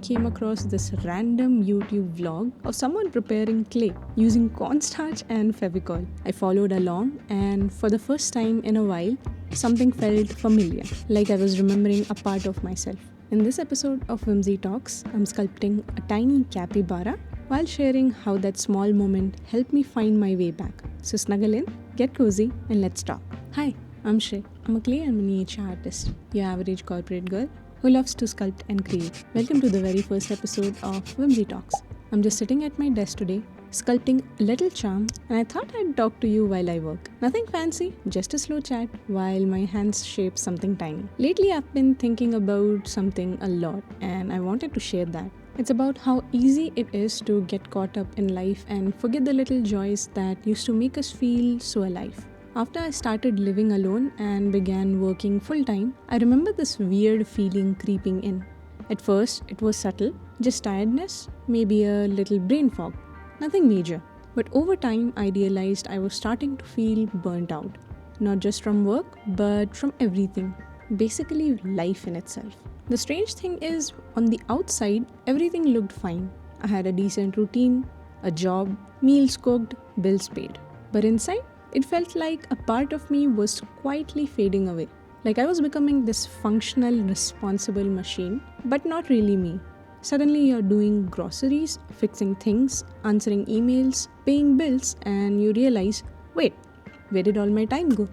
came across this random YouTube vlog of someone preparing clay using cornstarch and Fevicol. I followed along, and for the first time in a while, something felt familiar, like I was remembering a part of myself. In this episode of Whimsy Talks, I'm sculpting a tiny capybara while sharing how that small moment helped me find my way back. So snuggle in, get cozy, and let's talk. Hi, I'm Shray. I'm a clay and miniature artist, your average corporate girl who loves to sculpt and create. Welcome to the very first episode of Whimsy Talks. I'm just sitting at my desk today, sculpting a little charm, and I thought I'd talk to you while I work. Nothing fancy, just a slow chat while my hands shape something tiny. Lately, I've been thinking about something a lot, and I wanted to share that. It's about how easy it is to get caught up in life and forget the little joys that used to make us feel so alive. After I started living alone and began working full-time, I remember this weird feeling creeping in. At first, it was subtle, just tiredness, maybe a little brain fog. Nothing major. But over time, I realized I was starting to feel burnt out. Not just from work, but from everything. Basically, life in itself. The strange thing is, on the outside, everything looked fine. I had a decent routine, a job, meals cooked, bills paid. But inside, it felt like a part of me was quietly fading away. Like I was becoming this functional, responsible machine, but not really me. Suddenly you're doing groceries, fixing things, answering emails, paying bills, and you realize, wait, where did all my time go?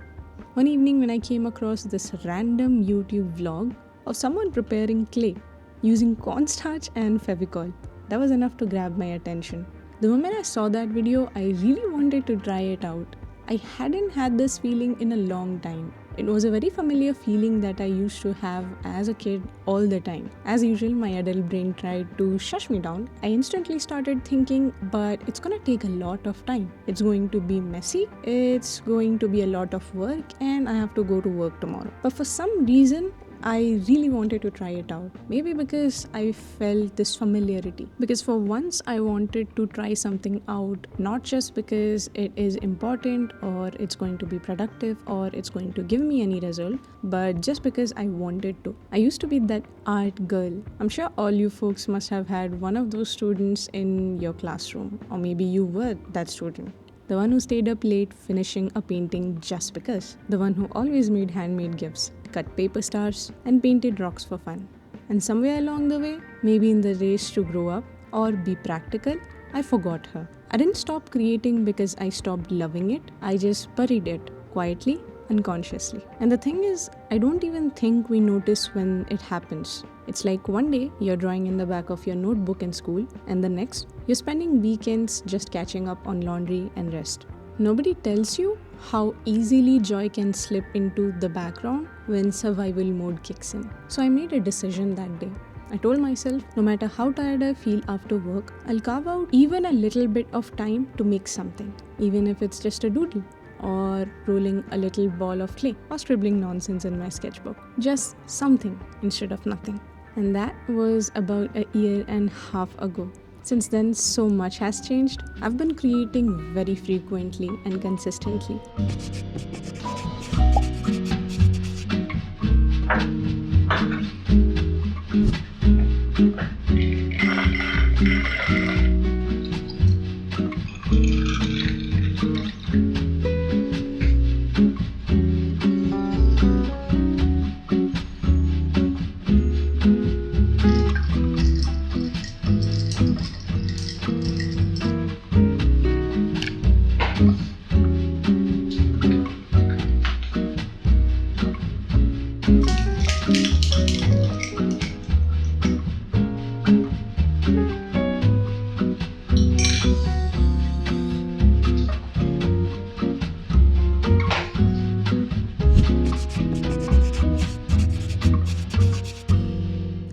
One evening when I came across this random YouTube vlog of someone preparing clay using cornstarch and Fevicol, that was enough to grab my attention. The moment I saw that video, I really wanted to try it out. I hadn't had this feeling in a long time. It was a very familiar feeling that I used to have as a kid all the time. As usual, my adult brain tried to shush me down. I instantly started thinking, but it's gonna take a lot of time. It's going to be messy, it's going to be a lot of work, and I have to go to work tomorrow. But for some reason, I really wanted to try it out. Maybe because I felt this familiarity. Because for once I wanted to try something out, not just because it is important or it's going to be productive or it's going to give me any result, but just because I wanted to. I used to be that art girl. I'm sure all you folks must have had one of those students in your classroom, or maybe you were that student. The one who stayed up late finishing a painting just because. The one who always made handmade gifts, cut paper stars, and painted rocks for fun. And somewhere along the way, maybe in the race to grow up or be practical, I forgot her. I didn't stop creating because I stopped loving it. I just buried it quietly, unconsciously. And the thing is, I don't even think we notice when it happens. It's like one day you're drawing in the back of your notebook in school, and the next you're spending weekends just catching up on laundry and rest. Nobody tells you how easily joy can slip into the background when survival mode kicks in. So I made a decision that day. I told myself, no matter how tired I feel after work, I'll carve out even a little bit of time to make something, even if it's just a doodle, or rolling a little ball of clay, or scribbling nonsense in my sketchbook. Just something instead of nothing. And that was about a year and a half ago. Since then, so much has changed. I've been creating very frequently and consistently.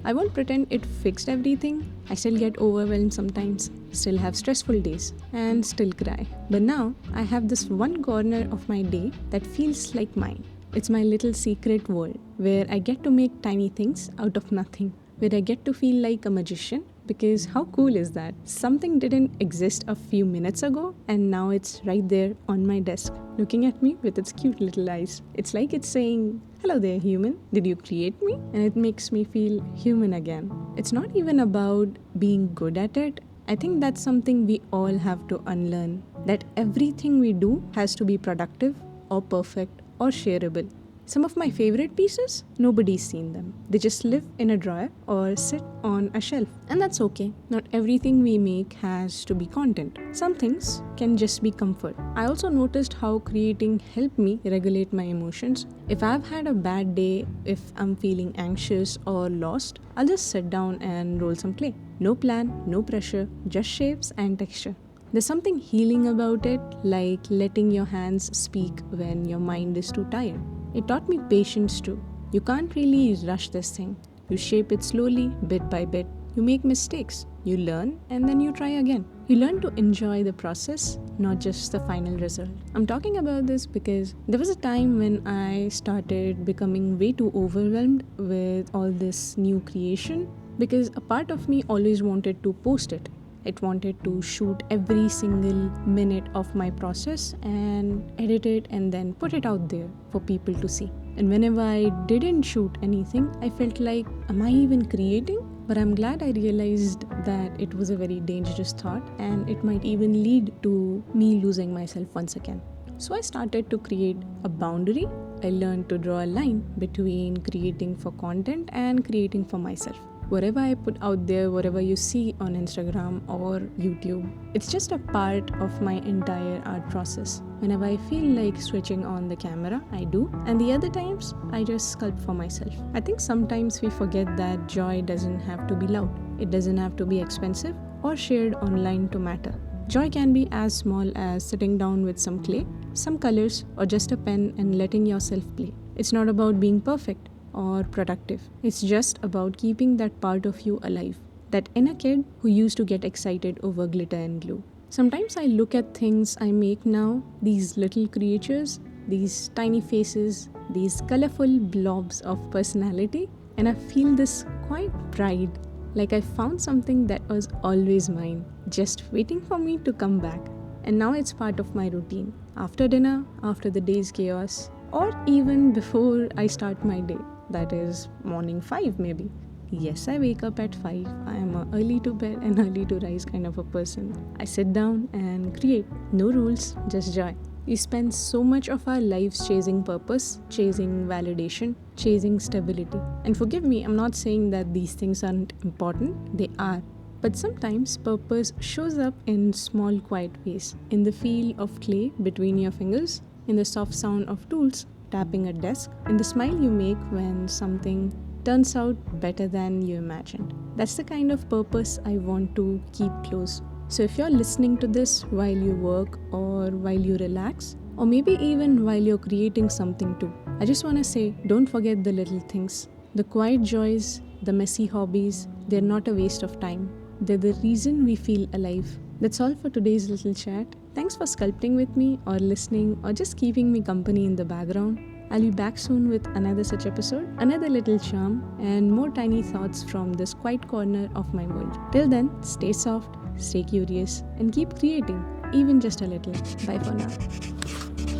I won't pretend it fixed everything. I still get overwhelmed sometimes, still have stressful days, and still cry. But now, I have this one corner of my day that feels like mine. It's my little secret world, where I get to make tiny things out of nothing, where I get to feel like a magician because how cool is that? Something didn't exist a few minutes ago and now it's right there on my desk, looking at me with its cute little eyes. It's like it's saying, "Hello there, human. Did you create me?" And it makes me feel human again. It's not even about being good at it. I think that's something we all have to unlearn. That everything we do has to be productive or perfect or shareable. Some of my favorite pieces, nobody's seen them. They just live in a drawer or sit on a shelf. And that's okay. Not everything we make has to be content. Some things can just be comfort. I also noticed how creating helped me regulate my emotions. If I've had a bad day, if I'm feeling anxious or lost, I'll just sit down and roll some clay. No plan, no pressure, just shapes and texture. There's something healing about it, like letting your hands speak when your mind is too tired. It taught me patience too. You can't really rush this thing. You shape it slowly, bit by bit. You make mistakes. You learn and then you try again. You learn to enjoy the process, not just the final result. I'm talking about this because there was a time when I started becoming way too overwhelmed with all this new creation because a part of me always wanted to post it. It wanted to shoot every single minute of my process and edit it and then put it out there for people to see. And whenever I didn't shoot anything, I felt like, am I even creating? But I'm glad I realized that it was a very dangerous thought and it might even lead to me losing myself once again. So I started to create a boundary. I learned to draw a line between creating for content and creating for myself. Whatever I put out there, whatever you see on Instagram or YouTube, it's just a part of my entire art process. Whenever I feel like switching on the camera, I do. And the other times, I just sculpt for myself. I think sometimes we forget that joy doesn't have to be loud. It doesn't have to be expensive or shared online to matter. Joy can be as small as sitting down with some clay, some colors, or just a pen and letting yourself play. It's not about being perfect or productive. It's just about keeping that part of you alive, that inner kid who used to get excited over glitter and glue. Sometimes I look at things I make now, these little creatures, these tiny faces, these colorful blobs of personality, and I feel this quiet pride, like I found something that was always mine, just waiting for me to come back. And now it's part of my routine. After dinner, after the day's chaos, or even before I start my day. That is morning 5 maybe. Yes, I wake up at 5. I am a early to bed and early to rise kind of a person. I sit down and create. No rules, just joy. We spend so much of our lives chasing purpose, chasing validation, chasing stability. And forgive me, I'm not saying that these things aren't important. They are. But sometimes purpose shows up in small quiet ways. In the feel of clay between your fingers, in the soft sound of tools tapping a desk, in the smile you make when something turns out better than you imagined. That's the kind of purpose I want to keep close. So if you're listening to this while you work or while you relax, or maybe even while you're creating something too, I just want to say, don't forget the little things. The quiet joys, the messy hobbies, they're not a waste of time. They're the reason we feel alive. That's all for today's little chat. Thanks for sculpting with me or listening or just keeping me company in the background. I'll be back soon with another such episode, another little charm, and more tiny thoughts from this quiet corner of my world. Till then, stay soft, stay curious, and keep creating, even just a little. Bye for now.